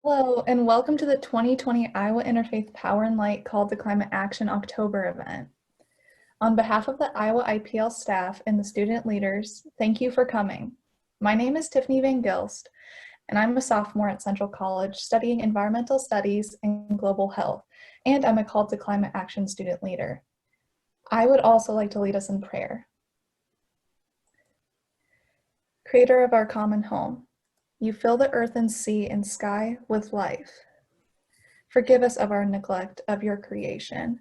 Hello, and welcome to the 2020 Iowa Interfaith Power and Light Called to Climate Action October event. On behalf of the Iowa IPL staff and the student leaders, thank you for coming. My name is Tiffany Van Gilst, and I'm a sophomore at Central College studying environmental studies and global health, and I'm a Called to Climate Action student leader. I would also like to lead us in prayer. Creator of our common home, you fill the earth and sea and sky with life. Forgive us of our neglect of your creation,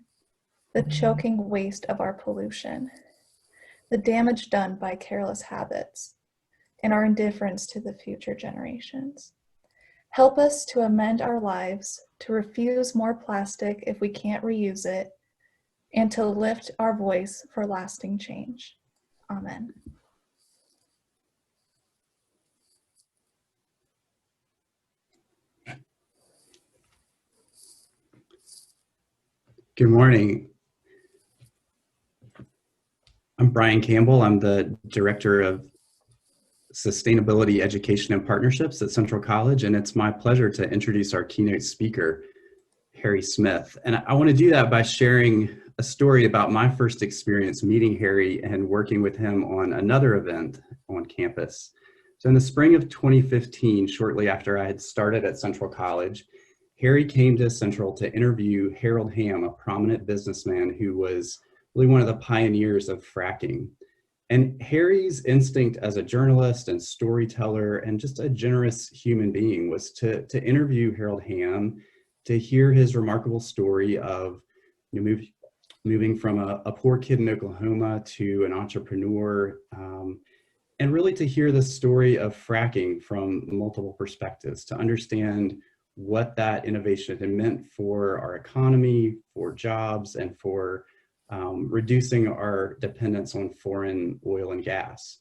the choking waste of our pollution, the damage done by careless habits, and our indifference to the future generations. Help us to amend our lives, to refuse more plastic if we can't reuse it, and to lift our voice for lasting change. Amen. Good morning. I'm Brian Campbell. I'm the Director of Sustainability, Education, and Partnerships at Central College, and it's my pleasure to introduce our keynote speaker, Harry Smith. And I want to do that by sharing a story about my first experience meeting Harry and working with him on another event on campus. So in the spring of 2015, shortly after I had started at Central College, Harry came to Central to interview Harold Hamm, a prominent businessman who was really one of the pioneers of fracking. And Harry's instinct as a journalist and storyteller and just a generous human being was to interview Harold Hamm, to hear his remarkable story of moving from a poor kid in Oklahoma to an entrepreneur, and really to hear the story of fracking from multiple perspectives, to understand what that innovation had meant for our economy, for jobs, and for reducing our dependence on foreign oil and gas.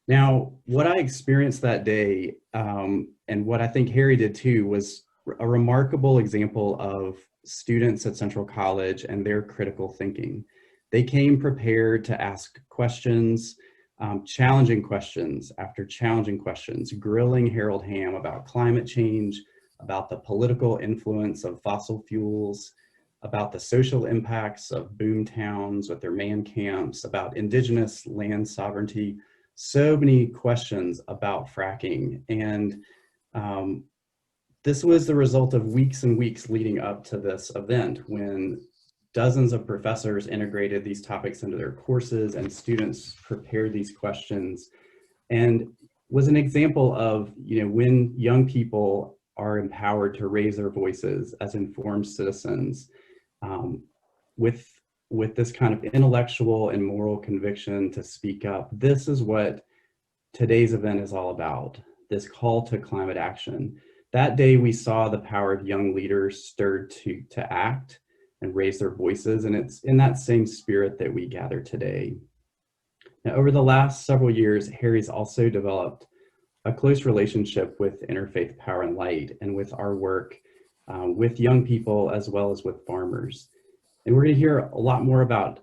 Now, what I experienced that day, and what I think Harry did too, was a remarkable example of students at Central College and their critical thinking. They came prepared to ask questions, challenging questions after challenging questions, grilling Harold Hamm about climate change, about the political influence of fossil fuels, about the social impacts of boom towns with their man camps, about indigenous land sovereignty, so many questions about fracking. And this was the result of weeks and weeks leading up to this event when dozens of professors integrated these topics into their courses and students prepared these questions, and was an example of, when young people are empowered to raise their voices as informed citizens with this kind of intellectual and moral conviction to speak up. This is what today's event is all about, this call to climate action. That day we saw the power of young leaders stirred to act and raise their voices, and it's in that same spirit that we gather today. Now, over the last several years, Harry's also developed a close relationship with Interfaith Power and Light and with our work with young people as well as with farmers. And we're going to hear a lot more about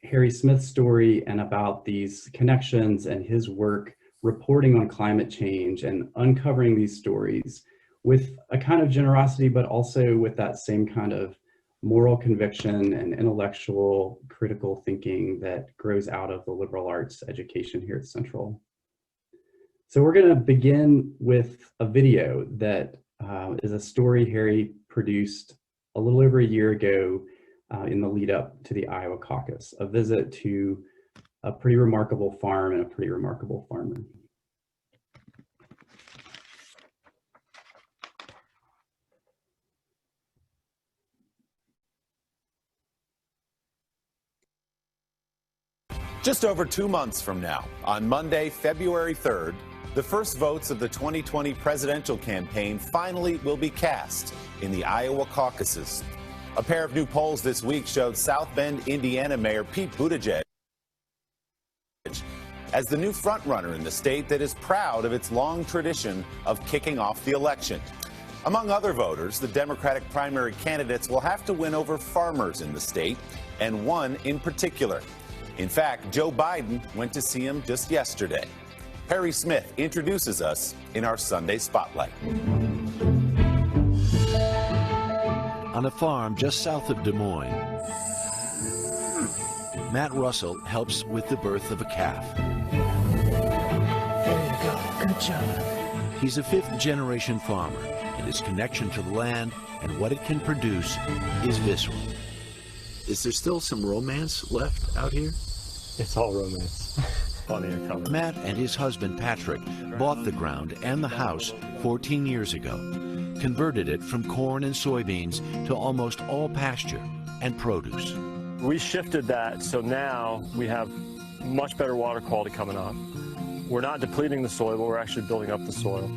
Harry Smith's story and about these connections and his work reporting on climate change and uncovering these stories with a kind of generosity, but also with that same kind of moral conviction and intellectual critical thinking that grows out of the liberal arts education here at Central. So we're going to begin with a video that is a story Harry produced a little over a year ago in the lead up to the Iowa caucus, a visit to a pretty remarkable farm and a pretty remarkable farmer. Just over 2 months from now, on Monday, February 3rd, the first votes of the 2020 presidential campaign finally will be cast in the Iowa caucuses. A pair of new polls this week showed South Bend, Indiana Mayor Pete Buttigieg as the new frontrunner in the state that is proud of its long tradition of kicking off the election. Among other voters, the Democratic primary candidates will have to win over farmers in the state, and one in particular. In fact, Joe Biden went to see him just yesterday. Harry Smith introduces us in our Sunday Spotlight. on a farm just south of Des Moines. Matt Russell helps with the birth of a calf. There you go. Good job. He's a fifth-generation farmer, and his connection to the land and what it can produce is visceral. Is there still some romance left out here? It's all romance. Funny or coming. Matt and his husband Patrick bought the ground and the house 14 years ago, converted it from corn and soybeans to almost all pasture and produce. We shifted that, so now we have much better water quality coming up. We're not depleting the soil, but we're actually building up the soil.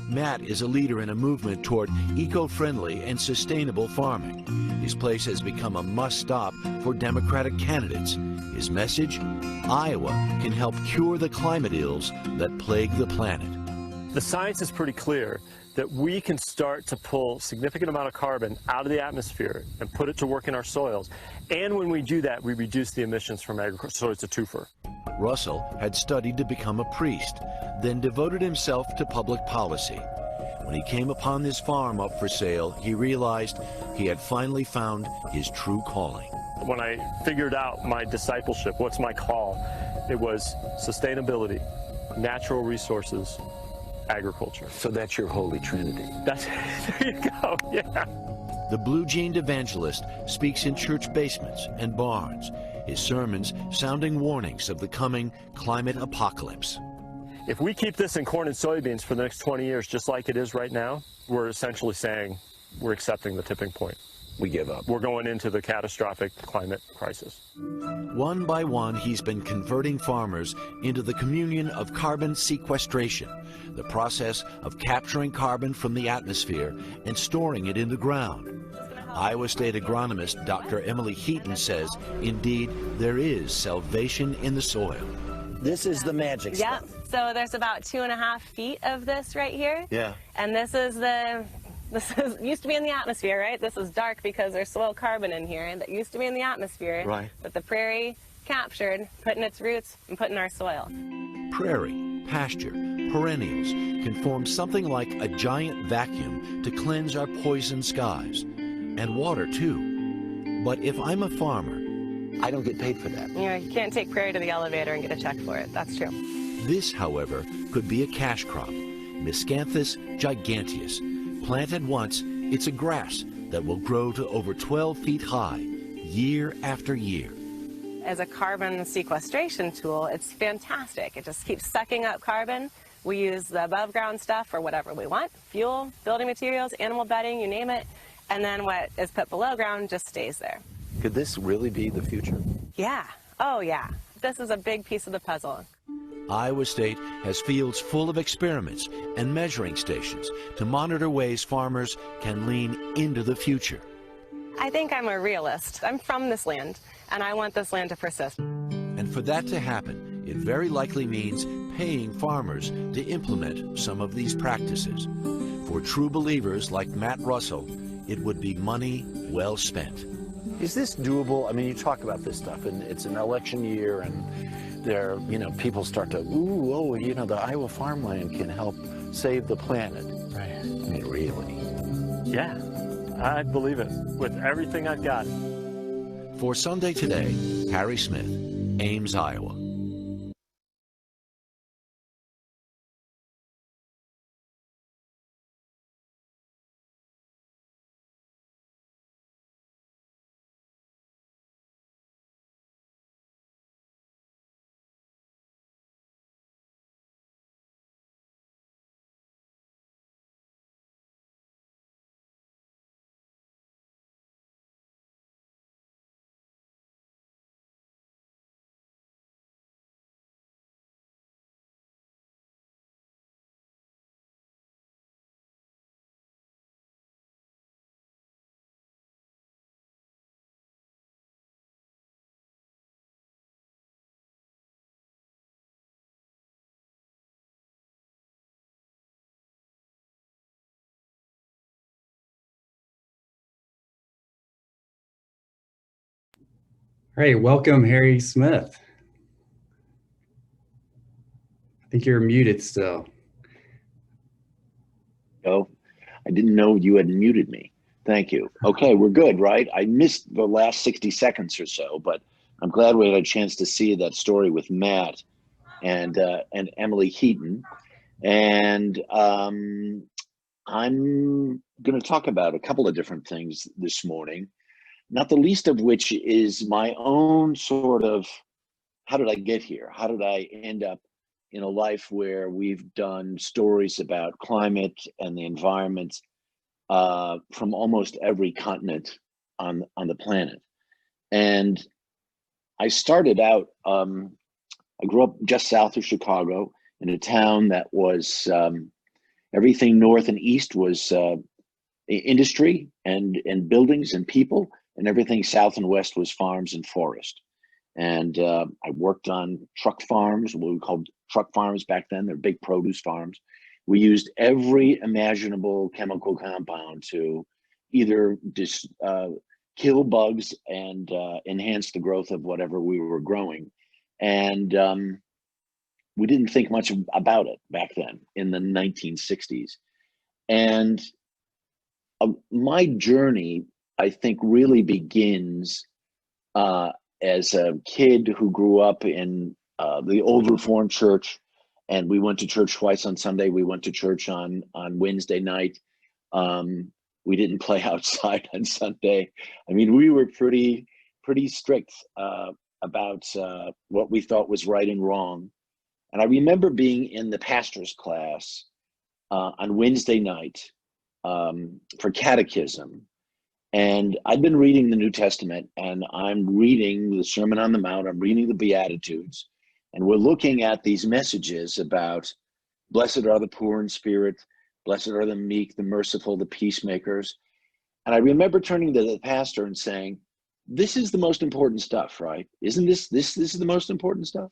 Matt is a leader in a movement toward eco-friendly and sustainable farming. His place has become a must-stop for Democratic candidates. His message? Iowa can help cure the climate ills that plague the planet. The science is pretty clear that we can start to pull significant amount of carbon out of the atmosphere and put it to work in our soils. And when we do that, we reduce the emissions from agriculture, so it's a twofer. Russell had studied to become a priest, then devoted himself to public policy. When he came upon this farm up for sale, he realized he had finally found his true calling. When I figured out my discipleship, what's my call, it was sustainability, natural resources, agriculture. So that's your holy trinity. That's, there you go, yeah. The blue-jeaned evangelist speaks in church basements and barns, his sermons sounding warnings of the coming climate apocalypse. If we keep this in corn and soybeans for the next 20 years, just like it is right now, we're essentially saying we're accepting the tipping point. We give up. We're going into the catastrophic climate crisis. One by one, he's been converting farmers into the communion of carbon sequestration, the process of capturing carbon from the atmosphere and storing it in the ground. Iowa State agronomist Dr. Emily Heaton says, indeed, there is salvation in the soil. This is the magic Yep. stuff. So there's about 2.5 feet of this right here. Yeah. And this is used to be in the atmosphere, right? This is dark because there's soil carbon in here, and that used to be in the atmosphere. Right. That the prairie captured, put in its roots, and put in our soil. Prairie, pasture, perennials can form something like a giant vacuum to cleanse our poisoned skies. And water, too. But if I'm a farmer, I don't get paid for that. You know, you can't take prairie to the elevator and get a check for it. That's true. this, however, could be a cash crop, Miscanthus giganteus. Planted once, it's a grass that will grow to over 12 feet high, year after year. As a carbon sequestration tool, it's fantastic. It just keeps sucking up carbon. We use the above ground stuff for whatever we want, fuel, building materials, animal bedding, you name it. And then what is put below ground just stays there. Could this really be the future? Yeah, oh yeah. This is a big piece of the puzzle. Iowa State has fields full of experiments and measuring stations to monitor ways farmers can lean into the future. I think I'm a realist. I'm from this land, and I want this land to persist. And for that to happen, it very likely means paying farmers to implement some of these practices. For true believers like Matt Russell, it would be money well spent. Is this doable? I mean, you talk about this stuff, and it's an election year, and there, people start to, the Iowa farmland can help save the planet. Right. I mean, really? Yeah, I believe it with everything I've got. For Sunday Today, Harry Smith, Ames, Iowa. All right, welcome, Harry Smith. I think you're muted still. Oh, I didn't know you had muted me. Thank you. Okay, we're good, right? I missed the last 60 seconds or so, but I'm glad we had a chance to see that story with Matt and Emily Heaton. And I'm going to talk about a couple of different things this morning, not the least of which is my own sort of, how did I get here? How did I end up in a life where we've done stories about climate and the environment from almost every continent on the planet? And I started out, I grew up just south of Chicago in a town that was, everything north and east was industry and buildings and people, and everything south and west was farms and forest. And I worked on truck farms, what we called truck farms back then. They're big produce farms. We used every imaginable chemical compound to either kill bugs and enhance the growth of whatever we were growing. And we didn't think much about it back then in the 1960s. And my journey, I think, really begins as a kid who grew up in the old Reformed church, and we went to church twice on Sunday. We went to church on Wednesday night. We didn't play outside on Sunday. I mean, we were pretty strict about what we thought was right and wrong. And I remember being in the pastor's class on Wednesday night for catechism. And I'd been reading the New Testament, and I'm reading the Sermon on the Mount, I'm reading the Beatitudes, and we're looking at these messages about blessed are the poor in spirit, blessed are the meek, the merciful, the peacemakers. And I remember turning to the pastor and saying, this is the most important stuff, right? Isn't this is the most important stuff?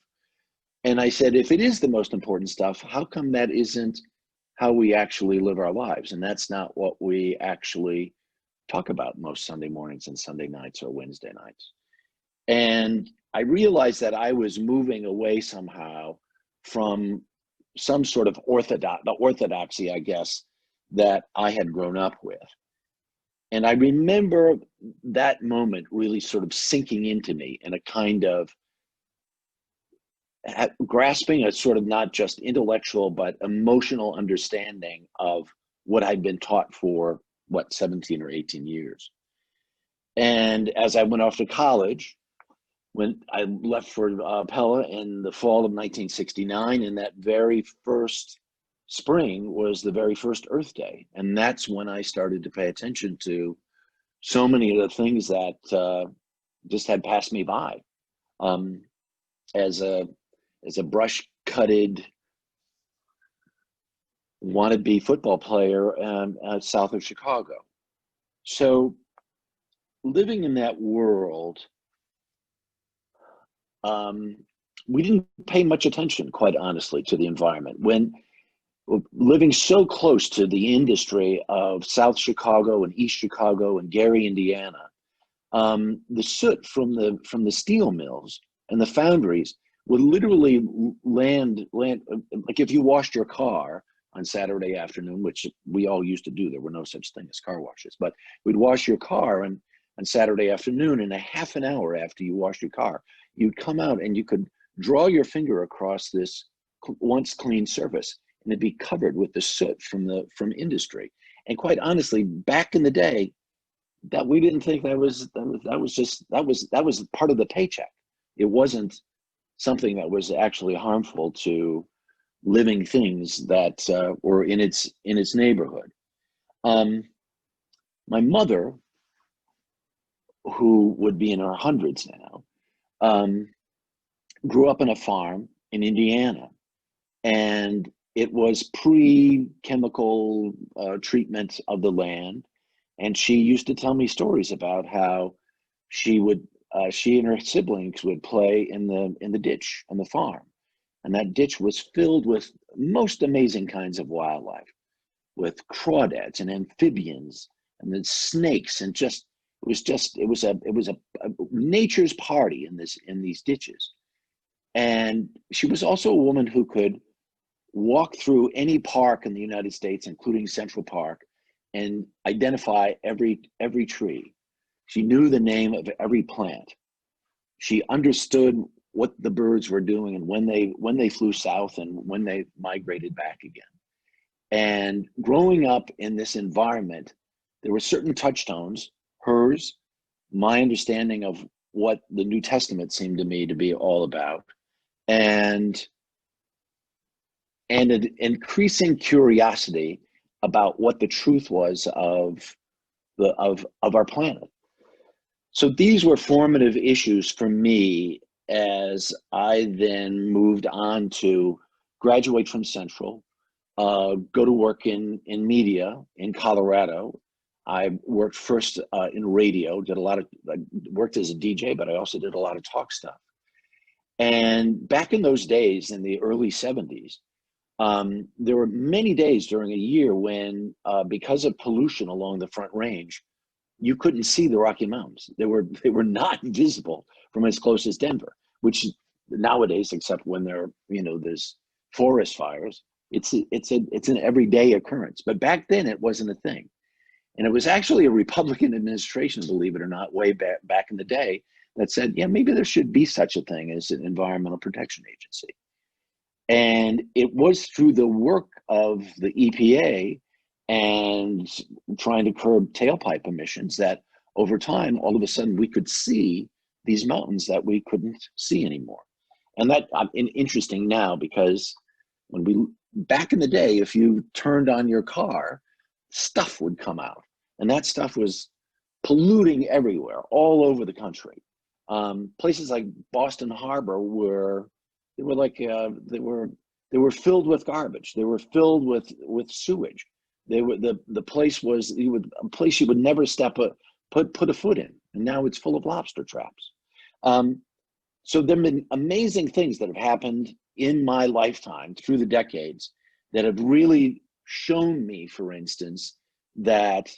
And I said, if it is the most important stuff, how come that isn't how we actually live our lives? And that's not what we actually talk about most Sunday mornings and Sunday nights or Wednesday nights. And I realized that I was moving away somehow from some sort of orthodoxy, I guess, that I had grown up with. And I remember that moment really sort of sinking into me in a kind of grasping a sort of not just intellectual, but emotional understanding of what I'd been taught for, 17 or 18 years. And as I went off to college, when I left for Pella in the fall of 1969, and that very first spring was the very first Earth Day. And that's when I started to pay attention to so many of the things that just had passed me by. As a brush-cutted wannabe football player south of Chicago. So living in that world, we didn't pay much attention, quite honestly, to the environment. When living so close to the industry of South Chicago and East Chicago and Gary, Indiana, the soot from the steel mills and the foundries would literally land like if you washed your car on Saturday afternoon, which we all used to do. There were no such thing as car washes, but we'd wash your car on Saturday afternoon, and a half an hour after you washed your car, you'd come out and you could draw your finger across this once clean surface, and it'd be covered with the soot from industry. And quite honestly, back in the day, that we didn't think that was part of the paycheck. It wasn't something that was actually harmful to living things that were in its neighborhood. My mother, who would be in her hundreds now, grew up on a farm in Indiana, and it was pre-chemical treatment of the land. And she used to tell me stories about how she and her siblings would play in the ditch on the farm. And that ditch was filled with most amazing kinds of wildlife, with crawdads and amphibians and then snakes, and it was a nature's party in these ditches. And she was also a woman who could walk through any park in the United States, including Central Park, and identify every tree. She knew the name of every plant. She understood what the birds were doing and when they flew south and when they migrated back again. And growing up in this environment, there were certain touchstones, hers, my understanding of what the New Testament seemed to me to be all about, and an increasing curiosity about what the truth was of our planet. So these were formative issues for me as I then moved on to graduate from Central, go to work in media in Colorado. I worked first in radio, I worked as a DJ, but I also did a lot of talk stuff. And back in those days, in the early 70s, there were many days during a year when, because of pollution along the Front Range, you couldn't see the Rocky Mountains. They were not visible from as close as Denver, which nowadays, except when there's forest fires, it's an everyday occurrence. But back then it wasn't a thing. And it was actually a Republican administration, believe it or not, way back in the day that said, yeah, maybe there should be such a thing as an environmental protection agency. And it was through the work of the EPA and trying to curb tailpipe emissions that over time, all of a sudden, we could see these mountains that we couldn't see anymore. And that interesting now, because back in the day, if you turned on your car, stuff would come out, and that stuff was polluting everywhere, all over the country. Places like Boston Harbor they were filled with garbage. They were filled with sewage. The place was a place you would never put a foot in, and now it's full of lobster traps. So there have been amazing things that have happened in my lifetime through the decades that have really shown me, for instance, that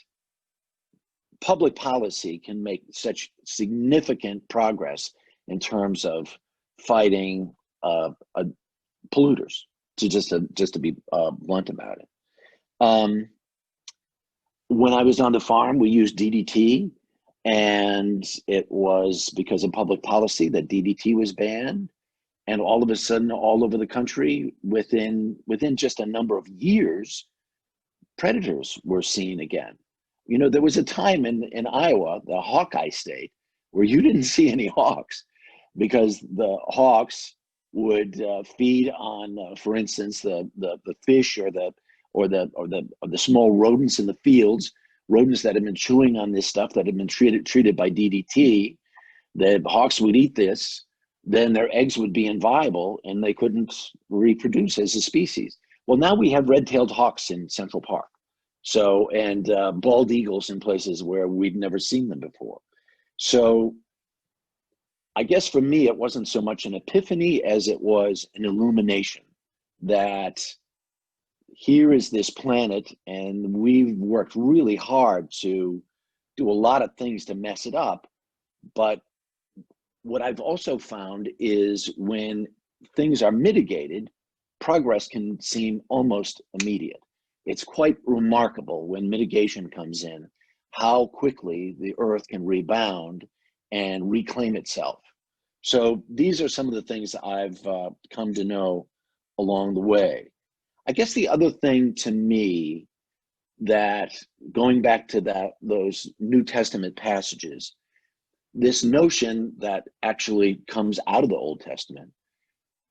public policy can make such significant progress in terms of fighting polluters. Just to be blunt about it. When I was on the farm, we used DDT, and it was because of public policy that DDT was banned. And all of a sudden, all over the country, within just a number of years, predators were seen again. There was a time in Iowa, the Hawkeye state, where you didn't see any hawks because the hawks would feed on, for instance, the fish or the small rodents in the fields, rodents that had been chewing on this stuff that had been treated by DDT. The hawks would eat this, then their eggs would be inviable and they couldn't reproduce as a species. Well, now we have red-tailed hawks in Central Park. So, and bald eagles in places where we'd never seen them before. So I guess for me, it wasn't so much an epiphany as it was an illumination that here is this planet, and we've worked really hard to do a lot of things to mess it up. But what I've also found is when things are mitigated, progress can seem almost immediate. It's quite remarkable when mitigation comes in, how quickly the earth can rebound and reclaim itself. So these are some of the things I've come to know along the way. I guess the other thing to me that, going back to those New Testament passages, this notion that actually comes out of the Old Testament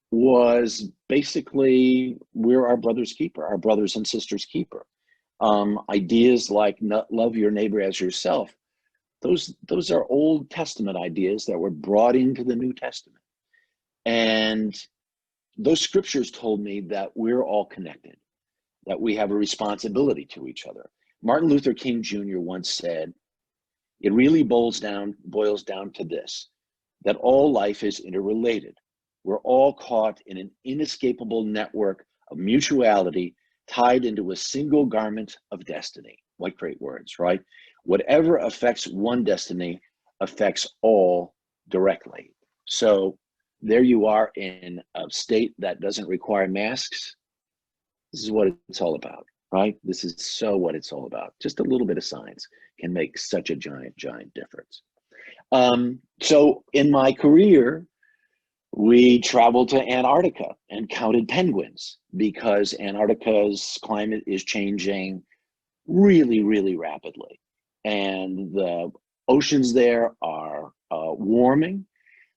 was basically, we're our brother's keeper, our brothers and sisters' keeper. Ideas like love your neighbor as yourself, those are Old Testament ideas that were brought into the New Testament. And those scriptures told me that we're all connected, that we have a responsibility to each other. Martin Luther King Jr. once said, it really boils down to this, that all life is interrelated. We're all caught in an inescapable network of mutuality tied into a single garment of destiny. What great words, right? Whatever affects one destiny affects all directly. So there you are in a state that doesn't require masks. This is what it's all about. right? This is so what it's all about. Just a little bit of science can make such a giant, giant difference. So in my career, we traveled to Antarctica and counted penguins because Antarctica's climate is changing really, really rapidly. And the oceans there are warming.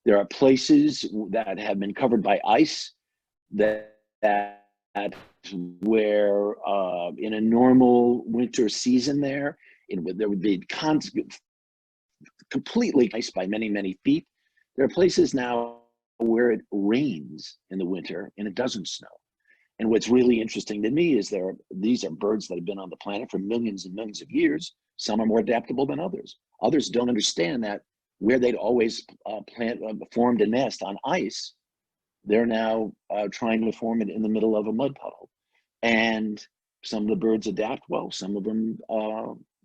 There are places that have been covered by ice that where in a normal winter season there would be completely ice by many, many feet. There are places now where it rains in the winter and it doesn't snow. And what's really interesting to me is these are birds that have been on the planet for millions and millions of years. Some are more adaptable than others. Others don't understand that where they'd always formed a nest on ice, they're now trying to form it in the middle of a mud puddle. And some of the birds adapt well, some of them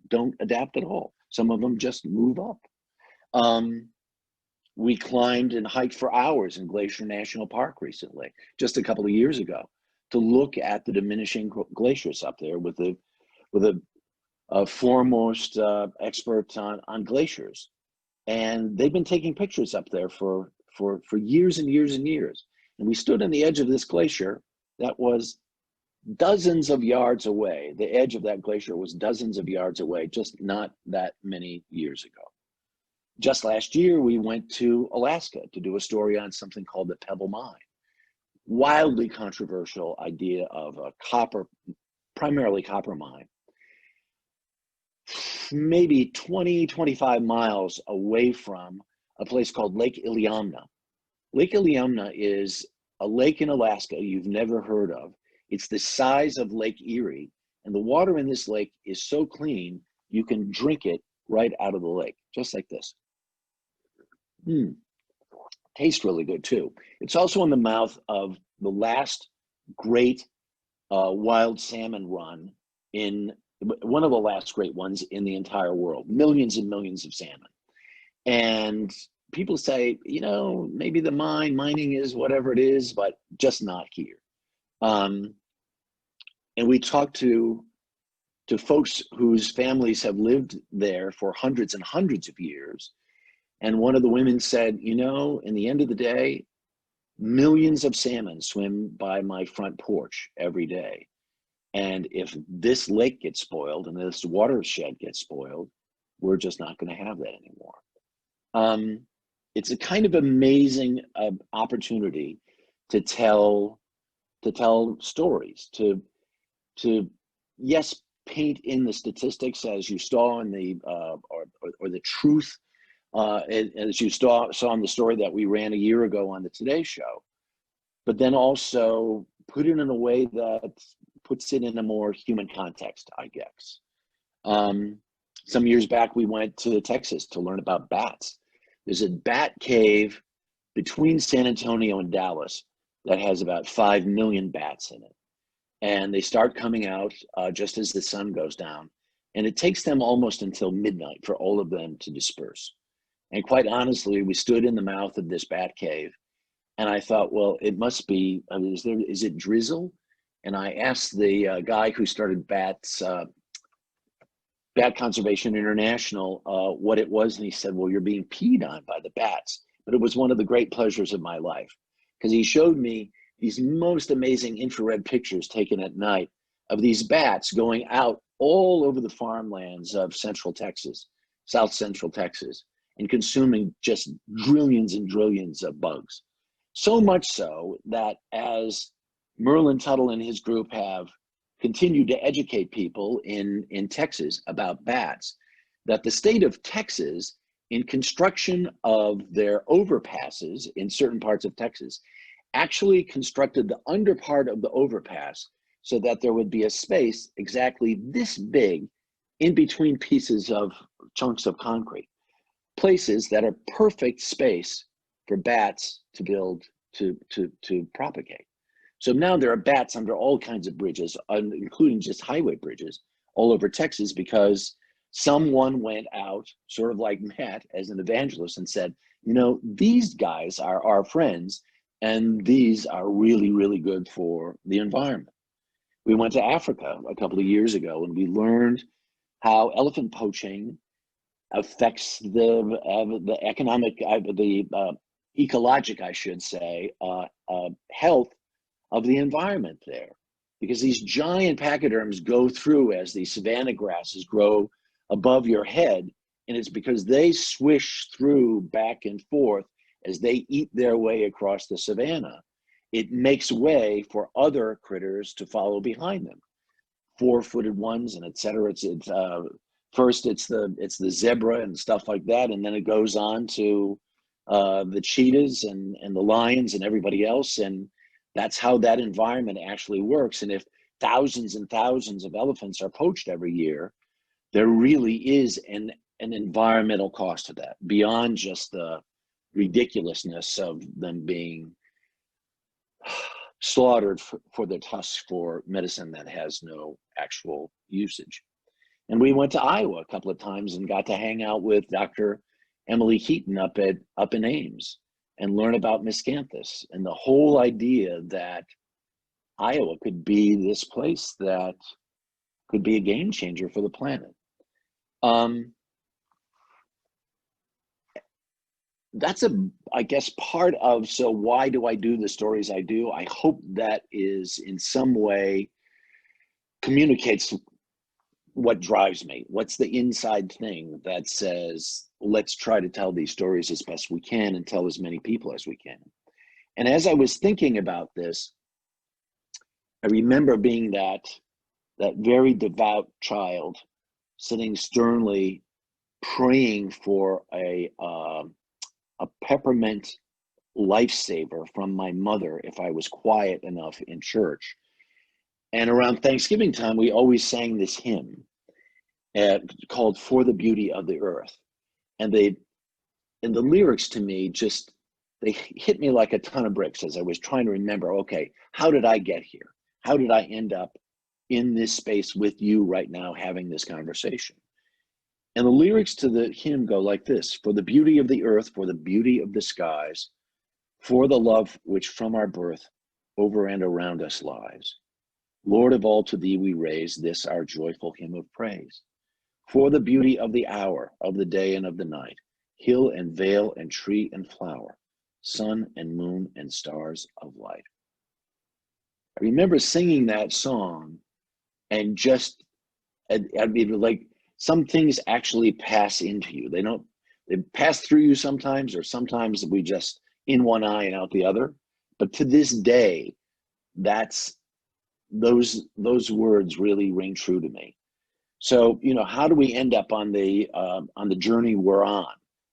don't adapt at all. Some of them just move up. We climbed and hiked for hours in Glacier National Park recently, just a couple of years ago, to look at the diminishing glaciers up there with a foremost expert on glaciers. And they've been taking pictures up there for years and years and years. And we stood on the edge of this glacier that was dozens of yards away. The edge of that glacier was dozens of yards away, just not that many years ago. Just last year, we went to Alaska to do a story on something called the Pebble Mine. Wildly controversial idea of a primarily copper mine, maybe 20, 25 miles away from a place called Lake Iliamna. Lake Iliamna is a lake in Alaska you've never heard of. It's the size of Lake Erie, and the water in this lake is so clean, you can drink it right out of the lake, just like this. Tastes really good too. It's also in the mouth of the last great wild salmon run one of the last great ones in the entire world, millions and millions of salmon. And people say, maybe the mining is whatever it is, but just not here. And we talked to folks whose families have lived there for hundreds and hundreds of years. And one of the women said, in the end of the day, millions of salmon swim by my front porch every day. And if this lake gets spoiled and this watershed gets spoiled, we're just not going to have that anymore. It's a kind of amazing opportunity to tell stories, to yes, paint in the statistics as you saw in the or the truth as you saw in the story that we ran a year ago on the Today Show, but then also put it in a way that puts it in a more human context, I guess. Some years back, we went to Texas to learn about bats. There's a bat cave between San Antonio and Dallas that has about 5 million bats in it. And they start coming out just as the sun goes down. And it takes them almost until midnight for all of them to disperse. And quite honestly, we stood in the mouth of this bat cave. And I thought, well, it must be, is it drizzle? And I asked the guy who started Bat Conservation International what it was. And he said, well, you're being peed on by the bats. But it was one of the great pleasures of my life, because he showed me these most amazing infrared pictures taken at night of these bats going out all over the farmlands of Central Texas, South Central Texas, and consuming just drillions and drillions of bugs. So much so that as Merlin Tuttle and his group have continued to educate people in Texas about bats, that the state of Texas, in construction of their overpasses in certain parts of Texas, actually constructed the under part of the overpass so that there would be a space exactly this big in between pieces of chunks of concrete, places that are perfect space for bats to build, to propagate. So now there are bats under all kinds of bridges, including just highway bridges all over Texas, because someone went out, sort of like Matt, as an evangelist, and said, these guys are our friends, and these are really, really good for the environment. We went to Africa a couple of years ago, and we learned how elephant poaching affects the economic, the ecologic, I should say, health of the environment there. Because these giant pachyderms go through as these savanna grasses grow above your head, and it's because they swish through back and forth as they eat their way across the savanna. It makes way for other critters to follow behind them, four-footed ones and et cetera. First it's the zebra and stuff like that, and then it goes on to the cheetahs and the lions and everybody else, and that's how that environment actually works. And if thousands and thousands of elephants are poached every year, there really is an environmental cost to that, beyond just the ridiculousness of them being slaughtered for their tusks for medicine that has no actual usage. And we went to Iowa a couple of times and got to hang out with Dr. Emily Heaton up in Ames and learn about miscanthus and the whole idea that Iowa could be this place that could be a game changer for the planet. That's I guess, part of, so why do I do the stories I do? I hope that is in some way communicates what drives me. What's the inside thing that says, let's try to tell these stories as best we can and tell as many people as we can. And as I was thinking about this, I remember being that very devout child sitting sternly praying for a peppermint lifesaver from my mother if I was quiet enough in church. And around Thanksgiving time, we always sang this hymn called "For the Beauty of the Earth." And the lyrics to me just, they hit me like a ton of bricks as I was trying to remember, okay, how did I get here? How did I end up in this space with you right now having this conversation? And the lyrics to the hymn go like this: for the beauty of the earth, for the beauty of the skies, for the love which from our birth over and around us lies. Lord of all, to thee we raise this our joyful hymn of praise. For the beauty of the hour, of the day and of the night, hill and vale and tree and flower, sun and moon and stars of light. I remember singing that song and just, I mean, like, some things actually pass into you. They pass through you sometimes, or sometimes we just in one eye and out the other. But to this day, those words really ring true to me. So, how do we end up on the journey we're on?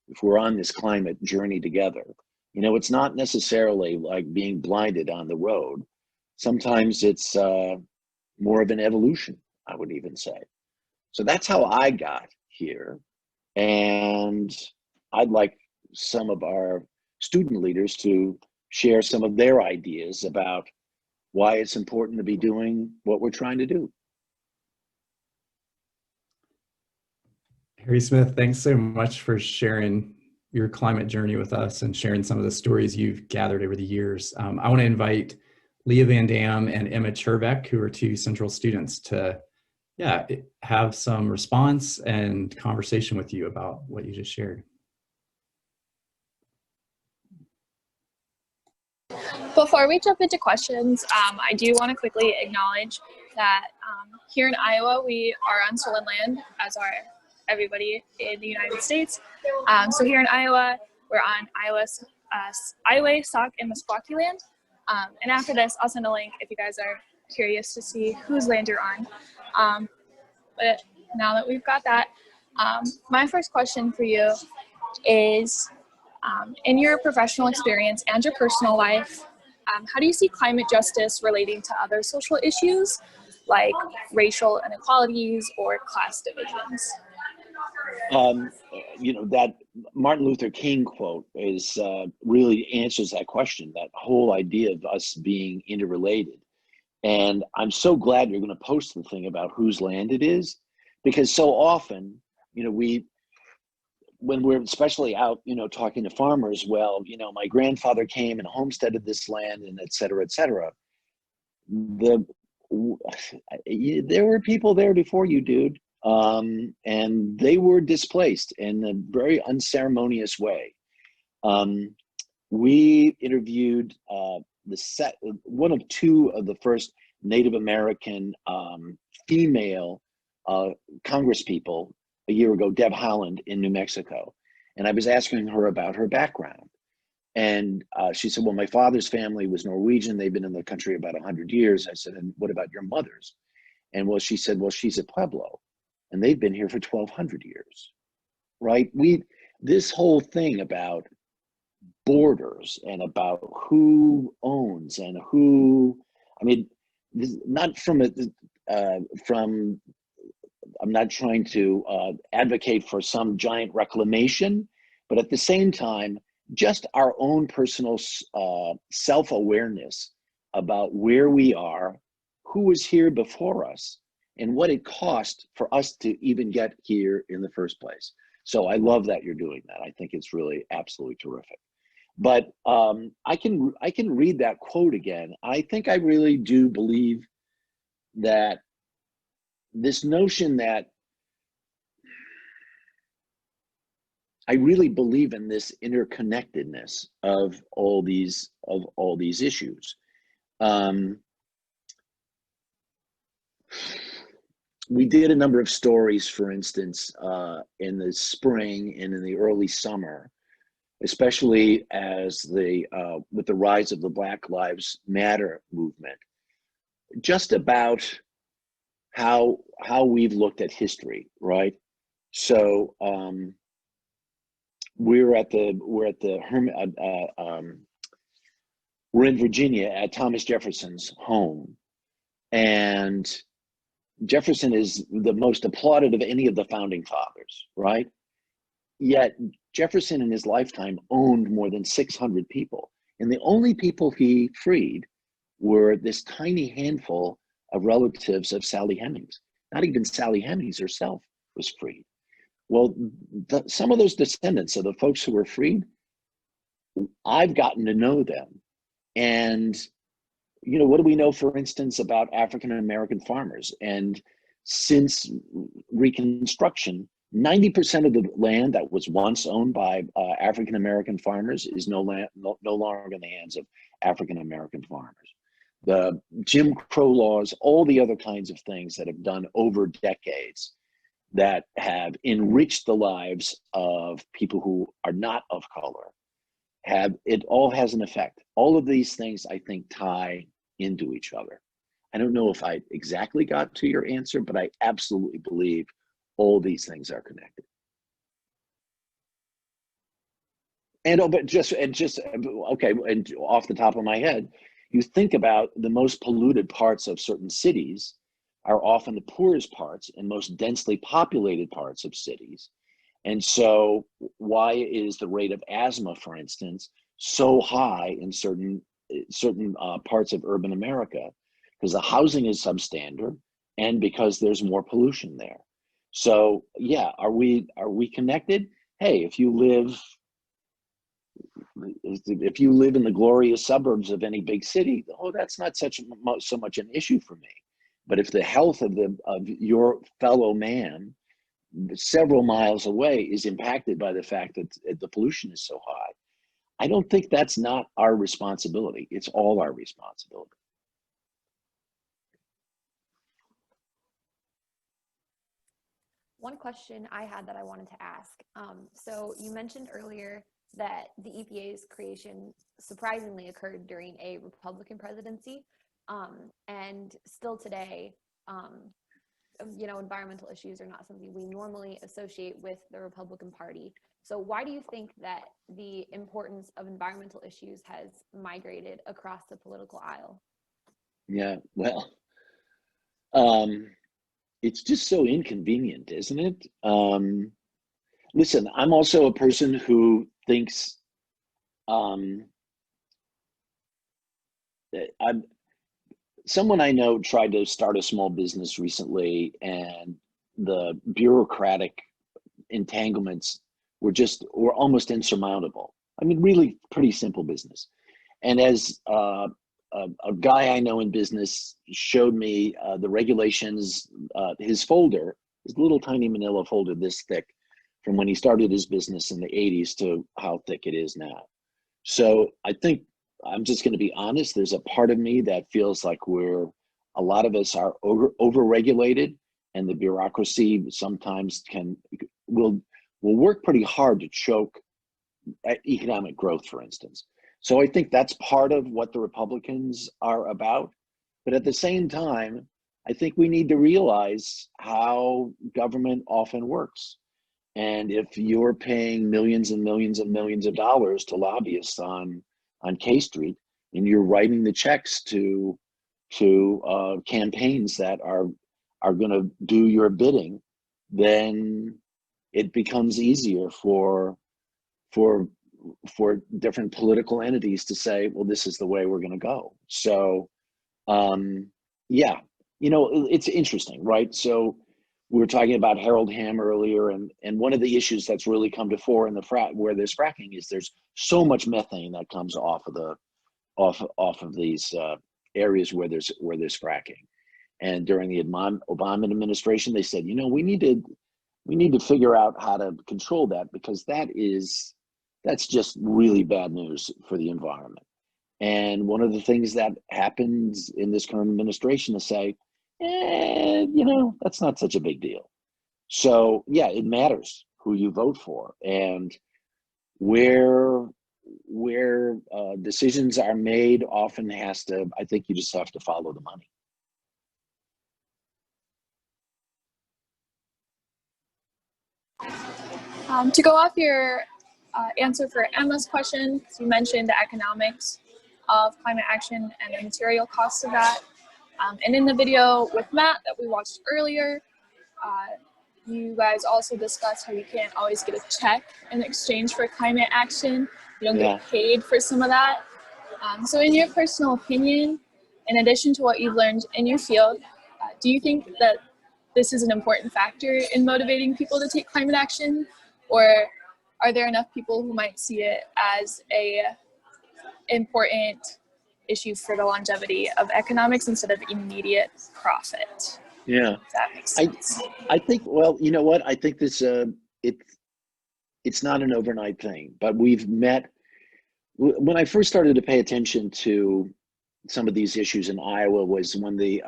If we're on this climate journey together, it's not necessarily like being blinded on the road. Sometimes it's more of an evolution, I would even say. So that's how I got here. And I'd like some of our student leaders to share some of their ideas about why it's important to be doing what we're trying to do. Harry Smith, thanks so much for sharing your climate journey with us and sharing some of the stories you've gathered over the years. I want to invite Leah Van Dam and Emma Cherbeck, who are two Central students, to have some response and conversation with you about what you just shared. Before we jump into questions, I do want to quickly acknowledge that here in Iowa, we are on stolen land, as are everybody in the United States. So here in Iowa, we're on Iowa, Sauk, and Meskwaki land. And after this, I'll send a link if you guys are curious to see whose land you're on. But now that we've got that, my first question for you is, in your professional experience and your personal life, how do you see climate justice relating to other social issues like racial inequalities or class divisions? That Martin Luther King quote is really answers that question, that whole idea of us being interrelated. And I'm so glad you're going to post the thing about whose land it is, because so often, when we're especially out, talking to farmers, well, my grandfather came and homesteaded this land and et cetera, et cetera. there were people there before you, dude. And they were displaced in a very unceremonious way. We interviewed one of two of the first Native American female congresspeople a year ago, Deb Haaland in New Mexico. And I was asking her about her background. And she said, well, my father's family was Norwegian. They've been in the country about 100 years. I said, and what about your mother's? And well, she said, well, she's a Pueblo and they've been here for 1,200 years, right? This whole thing about borders and about who owns and who, I mean, not from I'm not trying to advocate for some giant reclamation, but at the same time, just our own personal self-awareness about where we are, who was here before us, and what it cost for us to even get here in the first place. So I love that you're doing that. I think it's really absolutely terrific. But I can read that quote again. I think I really do believe that this notion that I really believe in this interconnectedness of all these issues. We did a number of stories, for instance, in the spring and in the early summer, especially as with the rise of the Black Lives Matter movement, just about how we've looked at history, right? So we're in Virginia at Thomas Jefferson's home, and Jefferson is the most applauded of any of the founding fathers, right? Yet Jefferson in his lifetime owned more than 600 people, and the only people he freed were this tiny handful of relatives of Sally Hemings. Not even Sally Hemings herself was freed. Well, some of those descendants of the folks who were freed, I've gotten to know them. And, you know, what do we know, for instance, about African-American farmers? And since Reconstruction, 90% of the land that was once owned by African-American farmers is no longer in the hands of African-American farmers. The Jim Crow laws, all the other kinds of things that have done over decades that have enriched the lives of people who are not of color, it all has an effect. All of these things, I think, tie into each other. I don't know if I exactly got to your answer, but I absolutely believe all these things are connected. And okay, and off the top of my head, you think about the most polluted parts of certain cities are often the poorest parts and most densely populated parts of cities. And so why is the rate of asthma, for instance, so high in certain parts of urban America? Because the housing is substandard and because there's more pollution there. So yeah, are we connected? Hey, if you live in the glorious suburbs of any big city, that's not so much an issue for me. But if the health of your fellow man several miles away is impacted by the fact that the pollution is so high, I don't think that's not our responsibility. It's all our responsibility. One question I had that I wanted to ask. So you mentioned earlier that the EPA's creation surprisingly occurred during a Republican presidency. And still today, you know, environmental issues are not something we normally associate with the Republican Party. So why do you think that the importance of environmental issues has migrated across the political aisle? Yeah, well, it's just so inconvenient, isn't it? Listen, I'm also a person who thinks someone I know tried to start a small business recently, and the bureaucratic entanglements were almost insurmountable. I mean, really pretty simple business. And as a guy I know in business showed me the regulations, his folder, his little tiny manila folder this thick, from when he started his business in the 80s to how thick it is now. So I think I'm just going to be honest. There's a part of me that feels like a lot of us are over-regulated, and the bureaucracy sometimes will work pretty hard to choke economic growth, for instance. So I think that's part of what the Republicans are about. But at the same time, I think we need to realize how government often works. And if you're paying millions and millions and millions of dollars to lobbyists on K Street, and you're writing the checks to campaigns that are going to do your bidding, then it becomes easier for different political entities to say, well, this is the way we're going to go. So, yeah, it's interesting, right? So we were talking about Harold Hamm earlier, and one of the issues that's really come to fore in where there's fracking is there's so much methane that comes off of these areas where there's fracking. And during the Obama administration, they said, we need to figure out how to control that, because that's just really bad news for the environment. And one of the things that happens in this current administration is say, that's not such a big deal. So yeah, it matters who you vote for, and where decisions are made often I think you just have to follow the money. To go off your answer for Emma's question, you mentioned the economics of climate action and the material costs of that. And in the video with Matt that we watched earlier, you guys also discussed how you can't always get a check in exchange for climate action. You don't get paid for some of that. So in your personal opinion, in addition to what you've learned in your field, do you think that this is an important factor in motivating people to take climate action? Or are there enough people who might see it as a important issue for the longevity of economics instead of immediate profit? Yeah, if that makes sense. I think, well, you know what? I think this it's not an overnight thing, but we've met. When I first started to pay attention to some of these issues in Iowa was when the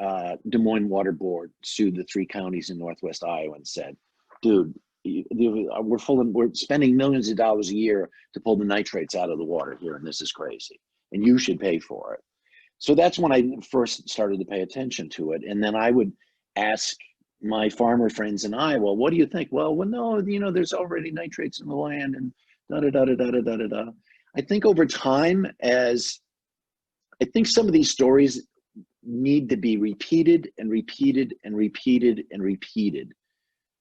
Des Moines Water Board sued the 3 counties in Northwest Iowa and said, dude, we're spending millions of dollars a year to pull the nitrates out of the water here, and this is crazy, and you should pay for it. So that's when I first started to pay attention to it. And then I would ask my farmer friends in Iowa, what do you think? Well, no, there's already nitrates in the land, and da-da-da-da-da-da-da-da. I think over time, I think some of these stories need to be repeated and repeated and repeated and repeated.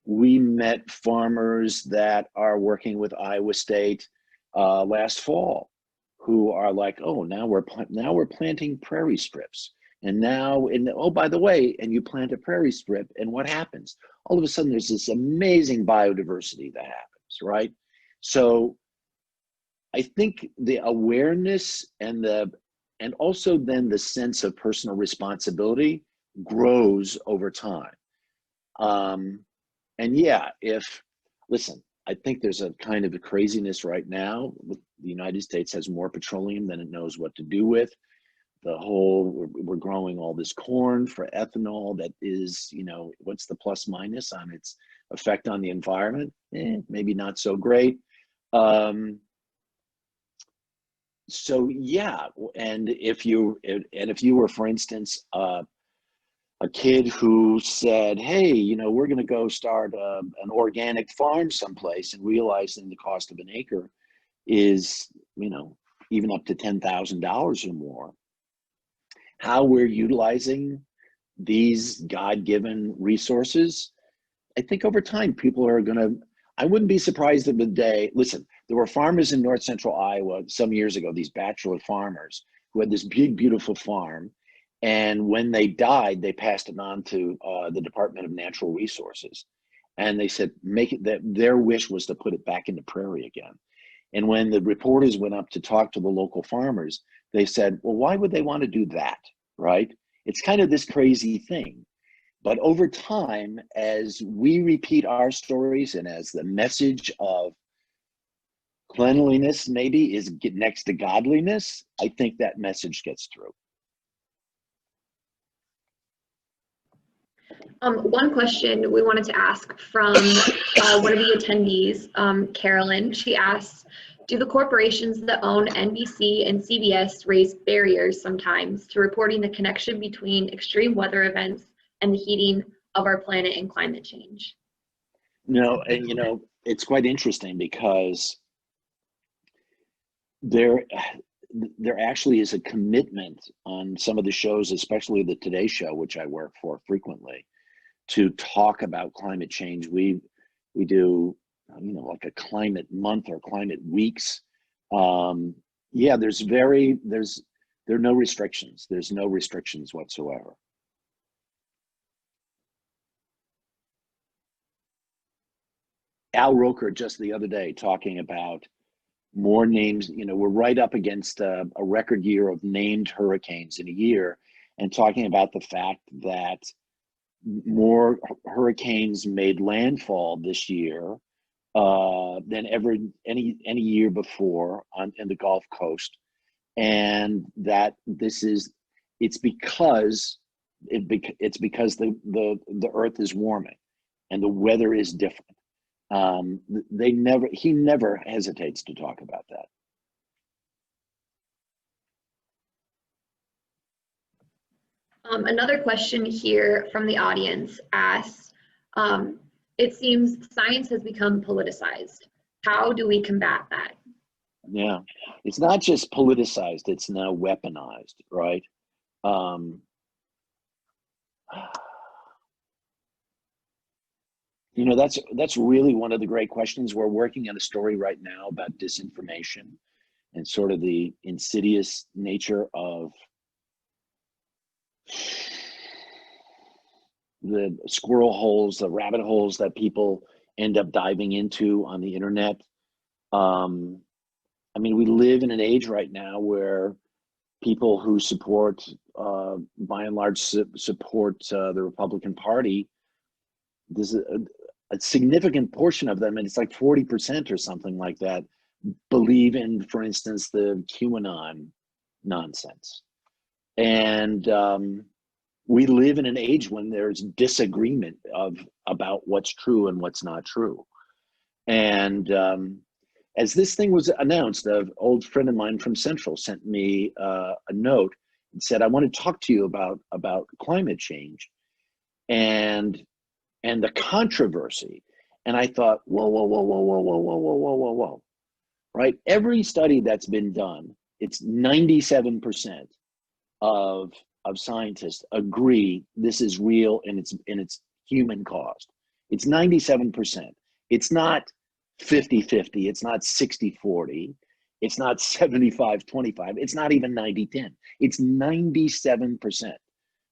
We met farmers that are working with Iowa State last fall, who are like, oh, now we're planting prairie strips, and oh, by the way, and you plant a prairie strip, and what happens? All of a sudden, there's this amazing biodiversity that happens, right? So I think the awareness and also then the sense of personal responsibility grows over time. And yeah, listen, I think there's a kind of a craziness right now. The United States has more petroleum than it knows what to do with. We're growing all this corn for ethanol that is, what's the plus minus on its effect on the environment? Maybe not so great. So yeah, and if you were, for instance, a kid who said, hey, we're going to go start an organic farm someplace, and realizing the cost of an acre is, even up to $10,000 or more, how we're utilizing these God-given resources, I think over time people are going to, I wouldn't be surprised if the day, listen, there were farmers in north central Iowa some years ago, these bachelor farmers who had this big, beautiful farm. And when they died, they passed it on to the Department of Natural Resources. And they said, their wish was to put it back into prairie again. And when the reporters went up to talk to the local farmers, They said, well, why would they want to do that, right? It's kind of this crazy thing. But over time, as we repeat our stories and as the message of cleanliness maybe is next to godliness, I think that message gets through. One question we wanted to ask from one of the attendees, Carolyn, she asks, do the corporations that own NBC and CBS raise barriers sometimes to reporting the connection between extreme weather events and the heating of our planet and climate change? No, and it's quite interesting because there actually is a commitment on some of the shows, especially the Today Show, which I work for frequently, to talk about climate change. We do like a climate month or climate weeks. Yeah, there are no restrictions. There's no restrictions whatsoever. Al Roker just the other day talking about more names. We're right up against a record year of named hurricanes in a year, and talking about the fact that more hurricanes made landfall this year than any year before in the Gulf Coast, and that it's because the Earth is warming and the weather is different. He never hesitates to talk about that. Another question here from the audience asks, it seems science has become politicized. How do we combat that? Yeah, it's not just politicized, it's now weaponized, right? That's really one of the great questions. We're working on a story right now about disinformation and sort of the insidious nature of the squirrel holes, the rabbit holes that people end up diving into on the internet. We live in an age right now where people who support, by and large, support the Republican Party, there's a significant portion of them, and it's like 40% or something like that, believe in, for instance, the QAnon nonsense. And we live in an age when there's disagreement about what's true and what's not true. And as this thing was announced, an old friend of mine from Central sent me a note and said, I want to talk to you about climate change and the controversy. And I thought, whoa. Right? Every study that's been done, it's 97% of scientists agree this is real and it's human caused. It's 97%. It's not 50-50. It's not 60-40. It's not 75-25. It's not even 90-10. It's 97%.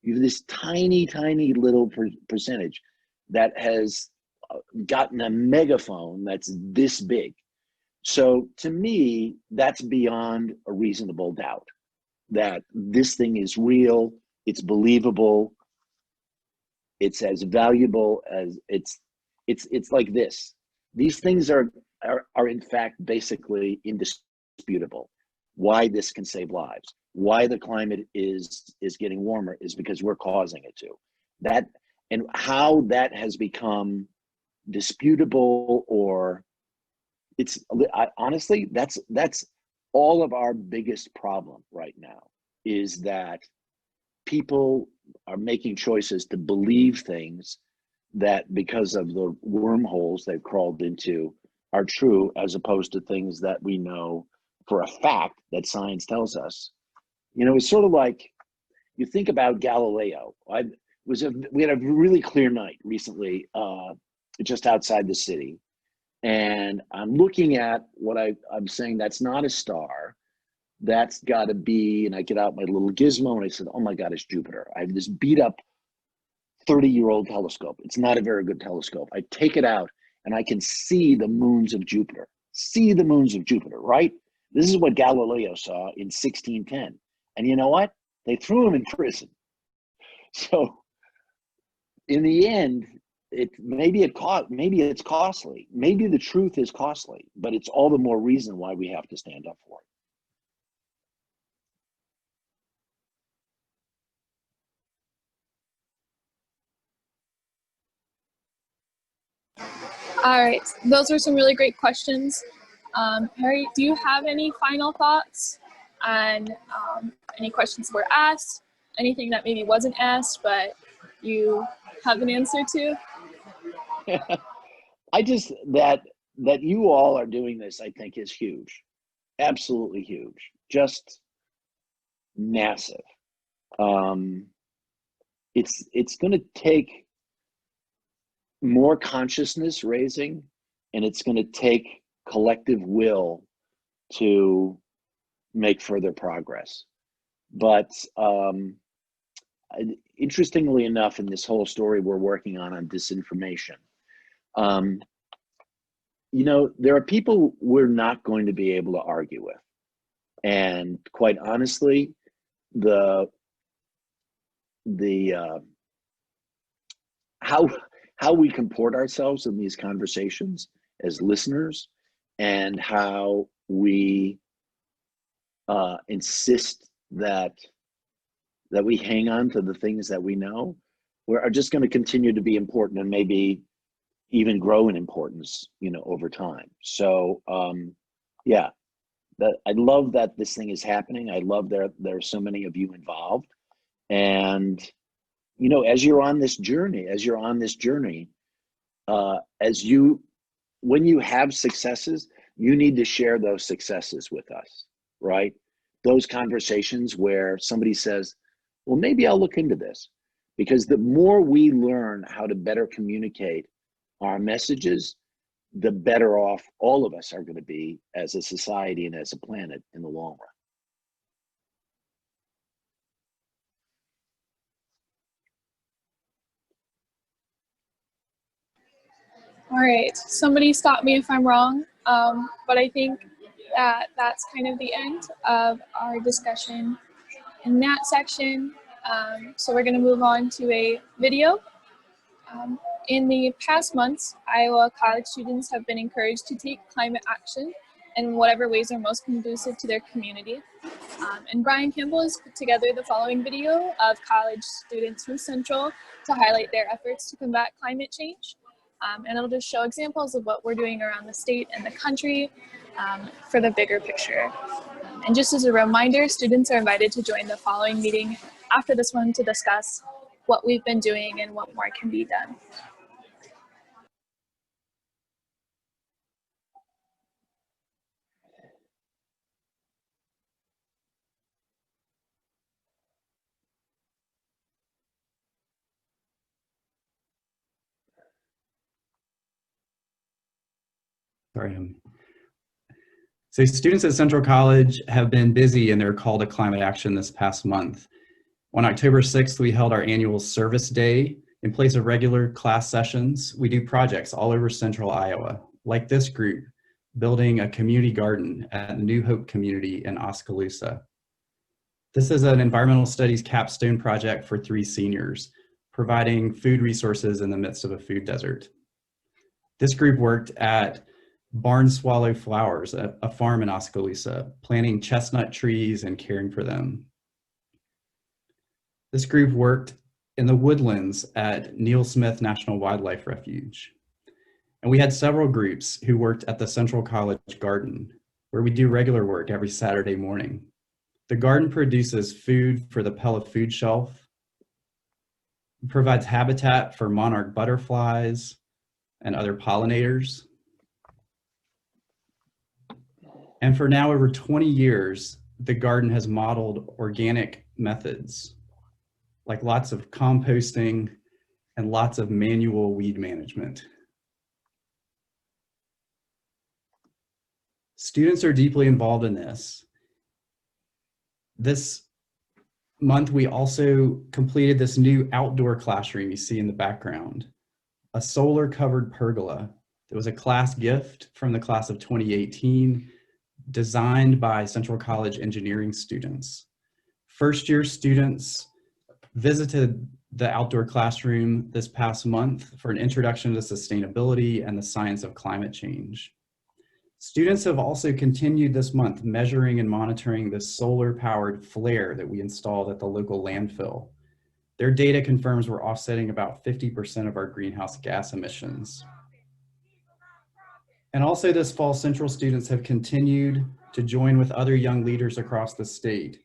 You have this tiny little percentage that has gotten a megaphone that's this big. So to me, that's beyond a reasonable doubt that this thing is real, it's believable, it's as valuable as it's like this. These things are in fact basically indisputable. Why this can save lives, why the climate is getting warmer is because we're causing it to. That, and how that has become disputable, or honestly, that's all of our biggest problem right now, is that people are making choices to believe things that, because of the wormholes they've crawled into, are true, as opposed to things that we know for a fact that science tells us. It's sort of like, you think about Galileo. We had a really clear night recently, just outside the city. And I'm looking at what I'm saying, that's not a star. That's got to be, and I get out my little gizmo and I said, oh my God, it's Jupiter. I have this beat up 30-year-old telescope. It's not a very good telescope. I take it out and I can see the moons of Jupiter. See the moons of Jupiter, right? This is what Galileo saw in 1610. And you know what? They threw him in prison. So in the end, maybe it's costly. Maybe the truth is costly, but it's all the more reason why we have to stand up for it. All right, those were some really great questions. Harry, do you have any final thoughts on any questions were asked, anything that maybe wasn't asked, but you have an answer to? I just, that you all are doing this, I think is huge. Absolutely huge. Just massive. It's going to take more consciousness raising, and it's going to take collective will to make further progress. But interestingly enough, in this whole story we're working on disinformation, you know, there are people we're not going to be able to argue with. And quite honestly, how we comport ourselves in these conversations as listeners, and how we insist that we hang on to the things that we know, are just going to continue to be important, and maybe even grow in importance, you know, over time. So yeah, I love that this thing is happening. I love there are so many of you involved. And you know, as you're on this journey, when you have successes, you need to share those successes with us, right? Those conversations where somebody says, well, maybe I'll look into this. Because the more we learn how to better communicate our messages, the better off all of us are going to be as a society and as a planet in the long run. All right, somebody stop me if I'm wrong, but I think that's kind of the end of our discussion in that section. So we're going to move on to a video. In the past months, Iowa college students have been encouraged to take climate action in whatever ways are most conducive to their community. And Brian Campbell has put together the following video of college students from Central to highlight their efforts to combat climate change. And it'll just show examples of what we're doing around the state and the country for the bigger picture. And just as a reminder, students are invited to join the following meeting after this one to discuss what we've been doing and what more can be done. Sorry. So students at Central College have been busy in their call to climate action this past month. On October 6th, we held our annual service day. In place of regular class sessions, we do projects all over Central Iowa, like this group, building a community garden at the New Hope community in Oskaloosa. This is an environmental studies capstone project for 3 seniors, providing food resources in the midst of a food desert. This group worked at Barn Swallow Flowers, a farm in Oskaloosa, planting chestnut trees and caring for them. This group worked in the woodlands at Neil Smith National Wildlife Refuge. And we had several groups who worked at the Central College Garden, where we do regular work every Saturday morning. The garden produces food for the Pella food shelf, provides habitat for monarch butterflies and other pollinators. And for now over 20 years, the garden has modeled organic methods, like lots of composting and lots of manual weed management. Students are deeply involved in this. This month, we also completed this new outdoor classroom you see in the background, a solar covered pergola. It was a class gift from the class of 2018, designed by Central College engineering students. First-year students visited the outdoor classroom this past month for an introduction to sustainability and the science of climate change. Students have also continued this month measuring and monitoring the solar-powered flare that we installed at the local landfill. Their data confirms we're offsetting about 50% of our greenhouse gas emissions. And also this fall, Central students have continued to join with other young leaders across the state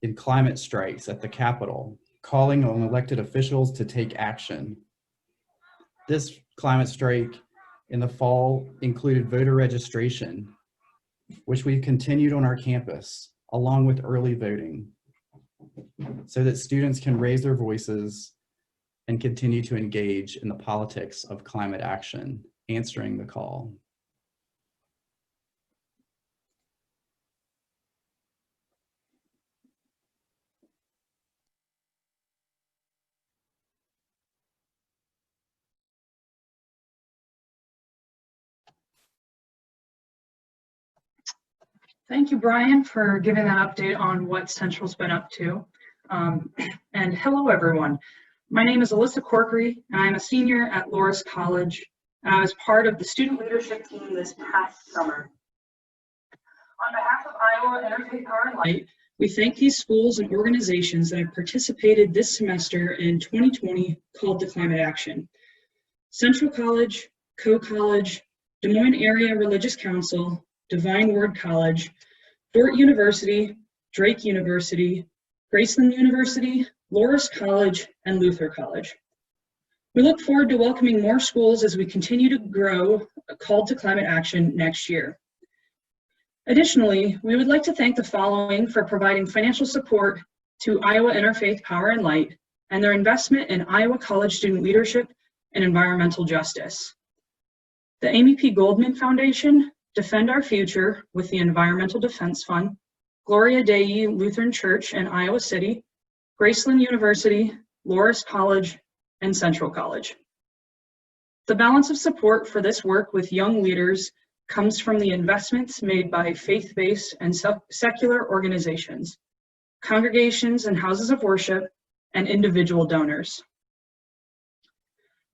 in climate strikes at the Capitol, calling on elected officials to take action. This climate strike in the fall included voter registration, which we've continued on our campus, along with early voting, so that students can raise their voices and continue to engage in the politics of climate action, answering the call. Thank you, Brian, for giving that update on what Central's been up to. And hello, everyone. My name is Alyssa Corkery, and I'm a senior at Loras College. And I was part of the student leadership team this past summer. On behalf of Iowa Interfaith Power and Light, we thank these schools and organizations that have participated this semester in 2020 called to climate action. Central College, Co-College, Des Moines Area Religious Council, Divine Word College, Fort University, Drake University, Grayson University, Loras College, and Luther College. We look forward to welcoming more schools as we continue to grow Called to Climate Action next year. Additionally, we would like to thank the following for providing financial support to Iowa Interfaith Power and Light and their investment in Iowa College student leadership and environmental justice. The Amy P. Goldman Foundation, Defend Our Future with the Environmental Defense Fund, Gloria Dei Lutheran Church in Iowa City, Graceland University, Loras College, and Central College. The balance of support for this work with young leaders comes from the investments made by faith-based and secular organizations, congregations and houses of worship, and individual donors.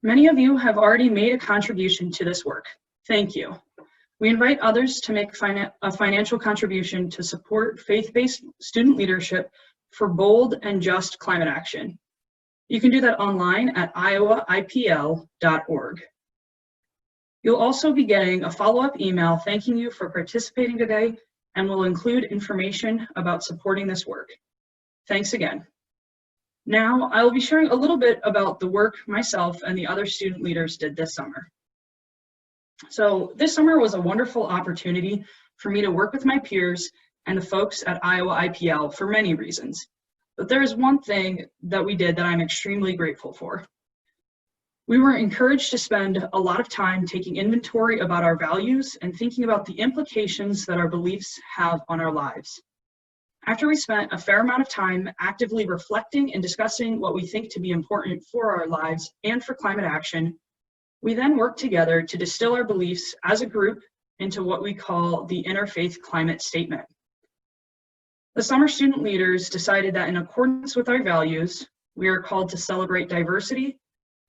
Many of you have already made a contribution to this work. Thank you. We invite others to make a financial contribution to support faith-based student leadership for bold and just climate action. You can do that online at iowaipl.org. You'll also be getting a follow-up email thanking you for participating today and will include information about supporting this work. Thanks again. Now, I will be sharing a little bit about the work myself and the other student leaders did this summer. So this summer was a wonderful opportunity for me to work with my peers and the folks at Iowa IPL for many reasons. But there is one thing that we did that I'm extremely grateful for. We were encouraged to spend a lot of time taking inventory about our values and thinking about the implications that our beliefs have on our lives. After we spent a fair amount of time actively reflecting and discussing what we think to be important for our lives and for climate action, we then worked together to distill our beliefs as a group into what we call the Interfaith Climate Statement. The summer student leaders decided that in accordance with our values, we are called to celebrate diversity,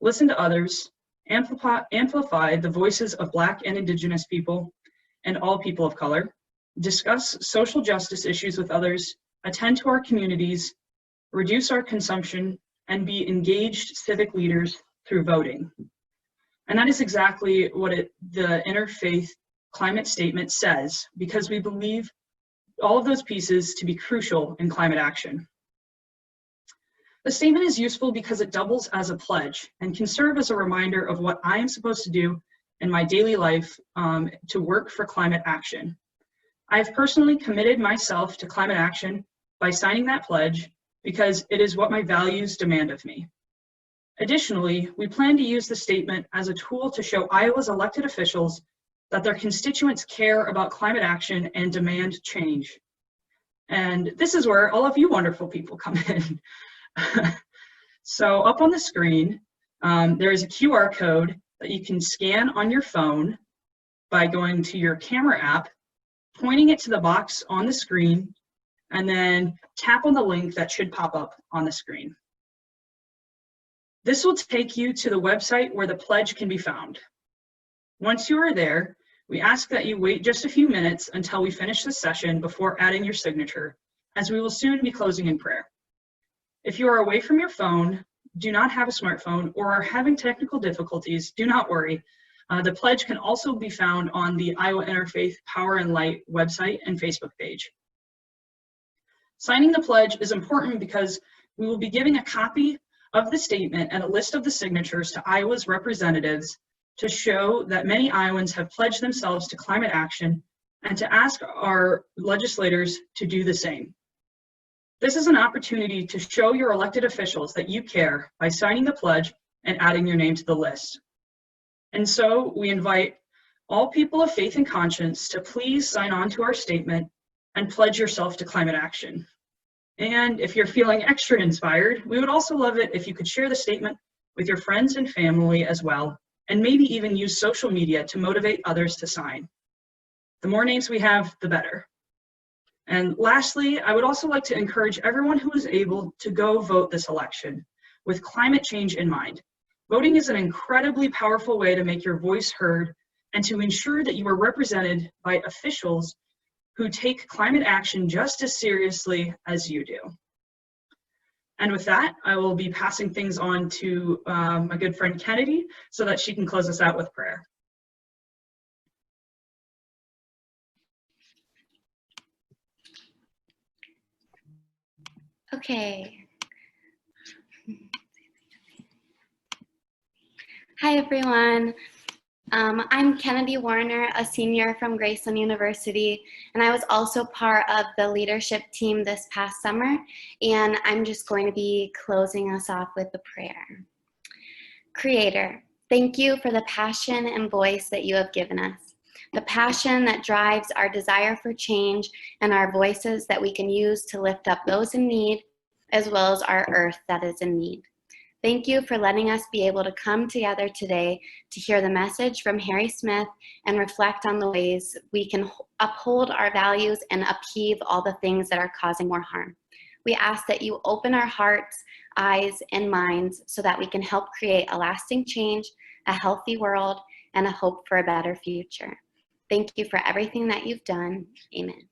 listen to others, amplify the voices of Black and Indigenous people and all people of color, discuss social justice issues with others, attend to our communities, reduce our consumption, and be engaged civic leaders through voting. And that is exactly what the Interfaith Climate Statement says, because we believe all of those pieces to be crucial in climate action. The statement is useful because it doubles as a pledge and can serve as a reminder of what I am supposed to do in my daily life to work for climate action. I have personally committed myself to climate action by signing that pledge because it is what my values demand of me. Additionally, we plan to use the statement as a tool to show Iowa's elected officials that their constituents care about climate action and demand change. And this is where all of you wonderful people come in. So up on the screen, there is a QR code that you can scan on your phone by going to your camera app pointing it to the box on the screen, and then tap on the link that should pop up on the screen. This will take you to the website where the pledge can be found. Once you are there, we ask that you wait just a few minutes until we finish the session before adding your signature, as we will soon be closing in prayer. If you are away from your phone, do not have a smartphone, or are having technical difficulties, do not worry. The pledge can also be found on the Iowa Interfaith Power and Light website and Facebook page. Signing the pledge is important because we will be giving a copy of the statement and a list of the signatures to Iowa's representatives to show that many Iowans have pledged themselves to climate action and to ask our legislators to do the same. This is an opportunity to show your elected officials that you care by signing the pledge and adding your name to the list. And so we invite all people of faith and conscience to please sign on to our statement and pledge yourself to climate action. And if you're feeling extra inspired, we would also love it if you could share the statement with your friends and family as well, and maybe even use social media to motivate others to sign. The more names we have, the better. And lastly, I would also like to encourage everyone who is able to go vote this election with climate change in mind. Voting is an incredibly powerful way to make your voice heard and to ensure that you are represented by officials who take climate action just as seriously as you do. And with that, I will be passing things on to my good friend Kennedy so that she can close us out with prayer. Okay. Hi, everyone. I'm Kennedy Warner, a senior from Grayson University, and I was also part of the leadership team this past summer, and I'm just going to be closing us off with a prayer. Creator, thank you for the passion and voice that you have given us, the passion that drives our desire for change and our voices that we can use to lift up those in need, as well as our earth that is in need. Thank you for letting us be able to come together today to hear the message from Harry Smith and reflect on the ways we can uphold our values and upheave all the things that are causing more harm. We ask that you open our hearts, eyes, and minds so that we can help create a lasting change, a healthy world, and a hope for a better future. Thank you for everything that you've done. Amen.